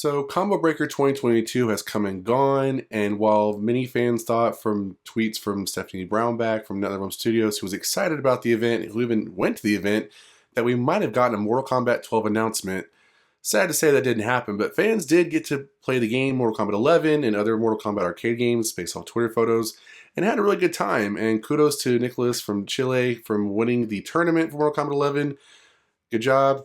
So Combo Breaker 2022 has come and gone, and while many fans thought from tweets from Stephanie Brownback from NetherRealm Studios, who was excited about the event, who even went to the event, that we might have gotten a Mortal Kombat 12 announcement, sad to say that didn't happen, but fans did get to play the game Mortal Kombat 11 and other Mortal Kombat arcade games based off Twitter photos, and had a really good time, and kudos to Nicholas from Chile from winning the tournament for Mortal Kombat 11. Good job.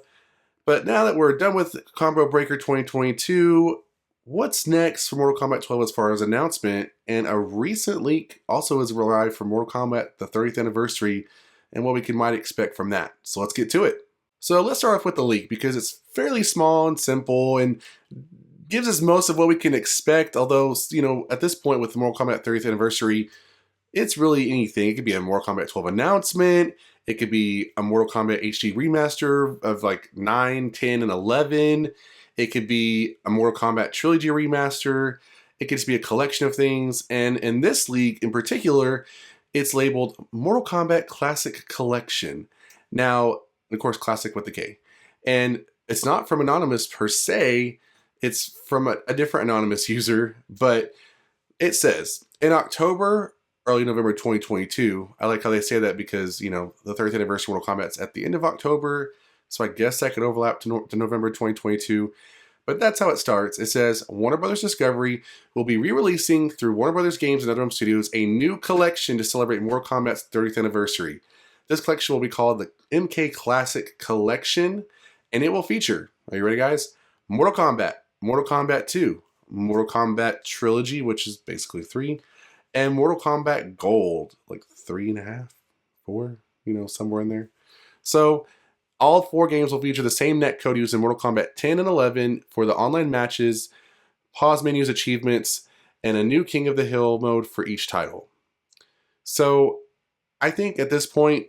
But now that we're done with Combo Breaker 2022, what's next for Mortal Kombat 12 as far as announcement? And a recent leak also has arrived for Mortal Kombat, the 30th anniversary, and what we might expect from that. So let's get to it. So let's start off with the leak because it's fairly small and simple and gives us most of what we can expect. Although, you know, at this point with the Mortal Kombat 30th anniversary, it's really anything. It could be a Mortal Kombat 12 announcement. It could be a Mortal Kombat HD remaster of like 9, 10, and 11. It could be a Mortal Kombat trilogy remaster. It could just be a collection of things. And in this leak in particular, it's labeled Mortal Kombat Classic Collection. Now, of course, classic with the K. And it's not from Anonymous per se. It's from a different anonymous user. But it says, in October, early November 2022. I like how they say that because, you know, the 30th anniversary of Mortal Kombat's at the end of October, so I guess that could overlap to November 2022. But that's how it starts. It says, Warner Brothers Discovery will be re-releasing through Warner Brothers Games and NetherRealm Studios a new collection to celebrate Mortal Kombat's 30th anniversary. This collection will be called the MK Classic Collection, and it will feature, are you ready guys? Mortal Kombat, Mortal Kombat 2, Mortal Kombat Trilogy, which is basically 3, and Mortal Kombat Gold, like 3.5, 4, you know, somewhere in there. So all 4 games will feature the same netcode used in Mortal Kombat 10 and 11 for the online matches, pause menus, achievements, and a new King of the Hill mode for each title. So I think at this point,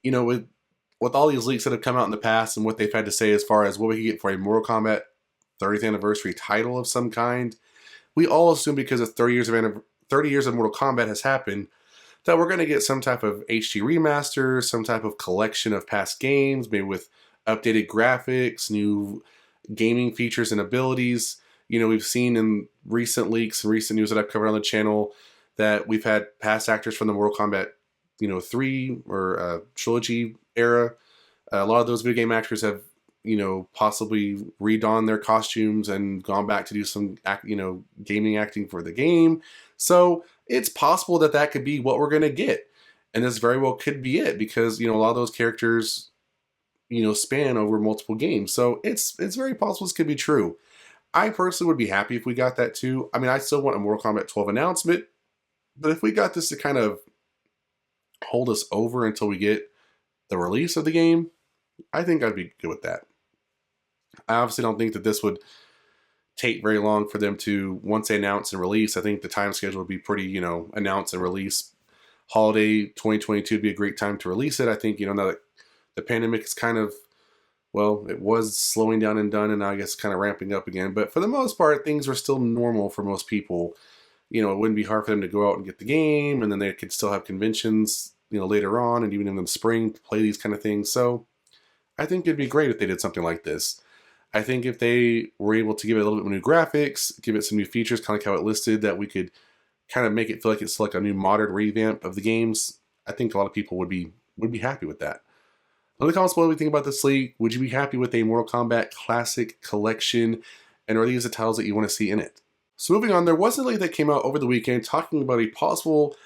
you know, with all these leaks that have come out in the past and what they've had to say as far as what we could get for a Mortal Kombat 30th anniversary title of some kind, we all assume because of 30 years of Mortal Kombat has happened that we're going to get some type of HD remaster, some type of collection of past games, maybe with updated graphics, new gaming features and abilities. You know, we've seen in recent leaks and recent news that I've covered on the channel that we've had past actors from the Mortal Kombat, 3 or trilogy era. A lot of those video game actors have, possibly redonned their costumes and gone back to do some, gaming acting for the game. So it's possible that that could be what we're going to get. And this very well could be it because, a lot of those characters, span over multiple games. So it's very possible this could be true. I personally would be happy if we got that too. I mean, I still want a Mortal Kombat 12 announcement, but if we got this to kind of hold us over until we get the release of the game, I think I'd be good with that. I obviously don't think that this would take very long for them to, once they announce and release, I think the time schedule would be pretty, announce and release. Holiday 2022 would be a great time to release it. I think, now that the pandemic is kind of, well, it was slowing down and done, and now I guess kind of ramping up again. But for the most part, things are still normal for most people. It wouldn't be hard for them to go out and get the game, and then they could still have conventions, later on, and even in the spring to play these kind of things. So I think it'd be great if they did something like this. I think if they were able to give it a little bit more new graphics, give it some new features, kind of like how it listed, that we could kind of make it feel like it's like a new modern revamp of the games, I think a lot of people would be happy with that. Let me comment below what you think about this leak. Would you be happy with a Mortal Kombat Classic Collection? And are these the titles that you want to see in it? So moving on, there was a leak that came out over the weekend talking about a possible,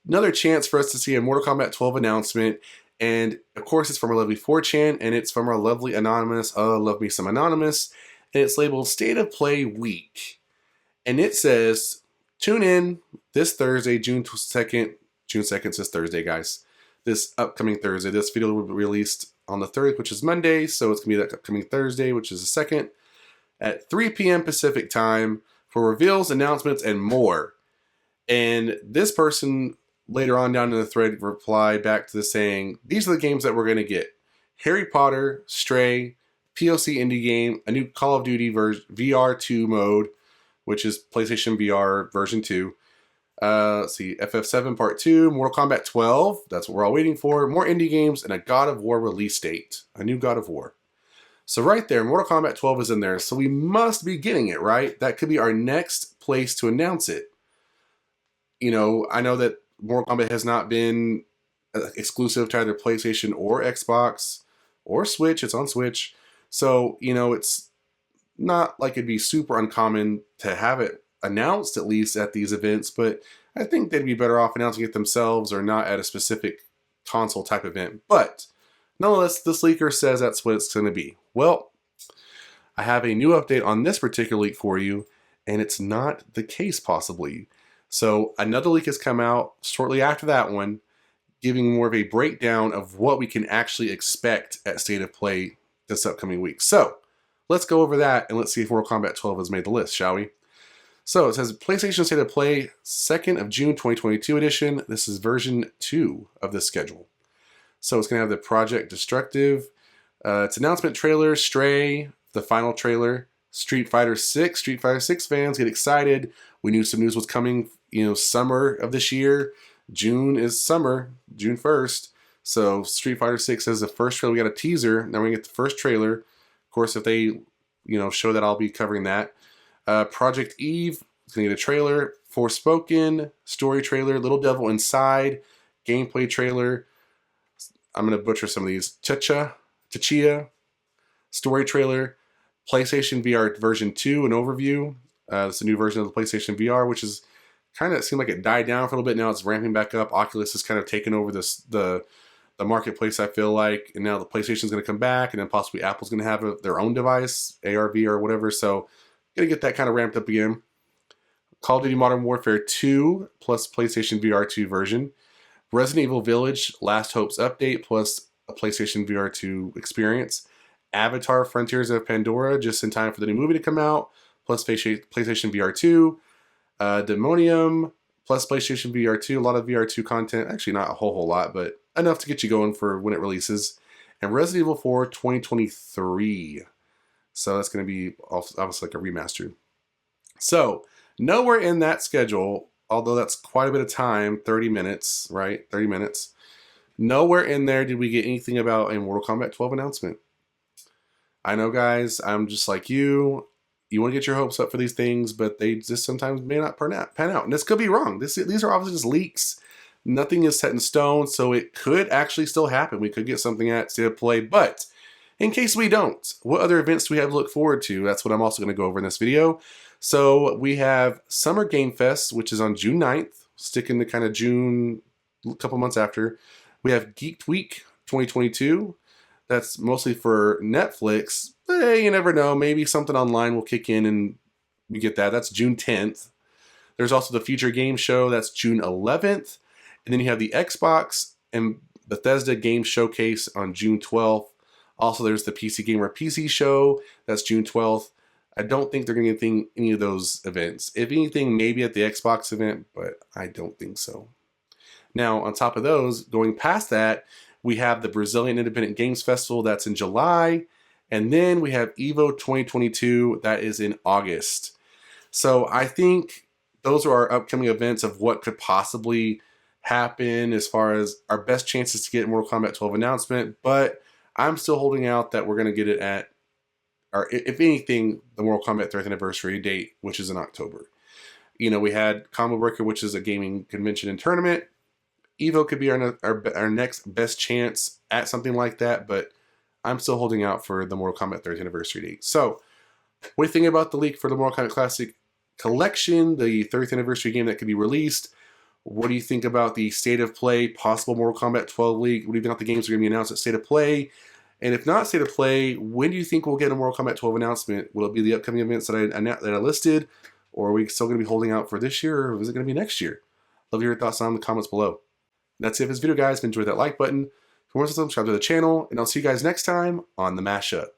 another chance for us to see a Mortal Kombat 12 announcement. And of course, it's from our lovely 4chan, and it's from our lovely Anonymous. Oh, love me some Anonymous. And it's labeled State of Play Week. And it says, tune in this Thursday, June 2nd. June 2nd says Thursday, guys. This upcoming Thursday. This video will be released on the 3rd, which is Monday. So it's going to be that upcoming Thursday, which is the 2nd, at 3 p.m. Pacific time for reveals, announcements, and more. And this person later on down in the thread replied back to this saying, these are the games that we're going to get. Harry Potter, Stray, POC indie game, a new Call of Duty VR 2 mode, which is PlayStation VR version 2. Let's see, FF7 Part 2, Mortal Kombat 12, that's what we're all waiting for, more indie games, and a God of War release date, a new God of War. So right there, Mortal Kombat 12 is in there. So we must be getting it, right? That could be our next place to announce it. You know, I know that Mortal Kombat has not been exclusive to either PlayStation or Xbox or Switch. It's on Switch. So, you know, it's not like it'd be super uncommon to have it announced at least at these events, but I think they'd be better off announcing it themselves or not at a specific console type event. But nonetheless, this leaker says that's what it's going to be. Well, I have a new update on this particular leak for you, and it's not the case possibly. So another leak has come out shortly after that one, giving more of a breakdown of what we can actually expect at State of Play this upcoming week. So let's go over that and let's see if Mortal Kombat 12 has made the list, shall we? So it says PlayStation State of Play 2nd of June 2022 edition. This is version 2 of this schedule. So it's going to have the Project Destructive, its announcement trailer, Stray, the final trailer, Street Fighter 6. Street Fighter 6 fans get excited. We knew some news was coming, you know, summer of this year. June is summer, June 1st. So Street Fighter 6 has the first trailer. We got a teaser. Now we get the first trailer. Of course, if they, you know, show that, I'll be covering that. Project Eve is going to get a trailer. Forspoken, story trailer. Little Devil Inside, gameplay trailer. I'm going to butcher some of these. Tachia, story trailer. PlayStation VR version 2, an overview. It's a new version of the PlayStation VR, which is kind of seemed like it died down for a little bit. Now it's ramping back up. Oculus has kind of taken over the marketplace, I feel like, and now the PlayStation's going to come back, and then possibly Apple's going to have their own device, AR, VR, or whatever. So going to get that kind of ramped up again. Call of Duty Modern Warfare 2 plus PlayStation VR 2 version. Resident Evil Village Last Hope's update plus a PlayStation VR 2 experience. Avatar Frontiers of Pandora just in time for the new movie to come out plus PlayStation VR 2. Demonium plus PlayStation VR 2. A lot of VR 2 content. Actually, not a whole lot, but enough to get you going for when it releases. And Resident Evil 4 2023. So that's going to be obviously like a remaster. So nowhere in that schedule, although that's quite a bit of time, 30 minutes, right? 30 minutes. Nowhere in there did we get anything about a Mortal Kombat 12 announcement. I know, guys, I'm just like you. You want to get your hopes up for these things, but they just sometimes may not pan out. And this could be wrong. These are obviously just leaks. Nothing is set in stone, so it could actually still happen. We could get something at State of Play, but in case we don't, what other events do we have to look forward to? That's what I'm also going to go over in this video. So we have Summer Game Fest, which is on June 9th, sticking to kind of June, a couple months after. We have Geek Week 2022. That's mostly for Netflix. Hey, you never know. Maybe something online will kick in and we get that. That's June 10th. There's also the Future Game Show. That's June 11th. And then you have the Xbox and Bethesda Game Showcase on June 12th. Also, there's the PC Gamer PC Show. That's June 12th. I don't think they're going to get any of those events. If anything, maybe at the Xbox event, but I don't think so. Now, on top of those, going past that, we have the Brazilian Independent Games Festival. That's in July. And then we have EVO 2022. That is in August. So I think those are our upcoming events of what could possibly happen as far as our best chances to get Mortal Kombat 12 announcement. But I'm still holding out that we're going to get it at, or if anything, the Mortal Kombat 3rd anniversary date, which is in October. You know, we had Combo Breaker, which is a gaming convention and tournament. EVO could be our next best chance at something like that, but I'm still holding out for the Mortal Kombat 3rd anniversary date. So, what do you think about the leak for the Mortal Kombat Classic Collection, the 30th anniversary game that could be released? What do you think about the State of Play, possible Mortal Kombat 12 leak? What do you think about the games that are going to be announced at State of Play? And if not State of Play, when do you think we'll get a Mortal Kombat 12 announcement? Will it be the upcoming events that I listed? Or are we still going to be holding out for this year? Or is it going to be next year? Love to hear your thoughts on the comments below. That's it for this video, guys. Enjoy that like button. If you want to subscribe to the channel, and I'll see you guys next time on the Mashup.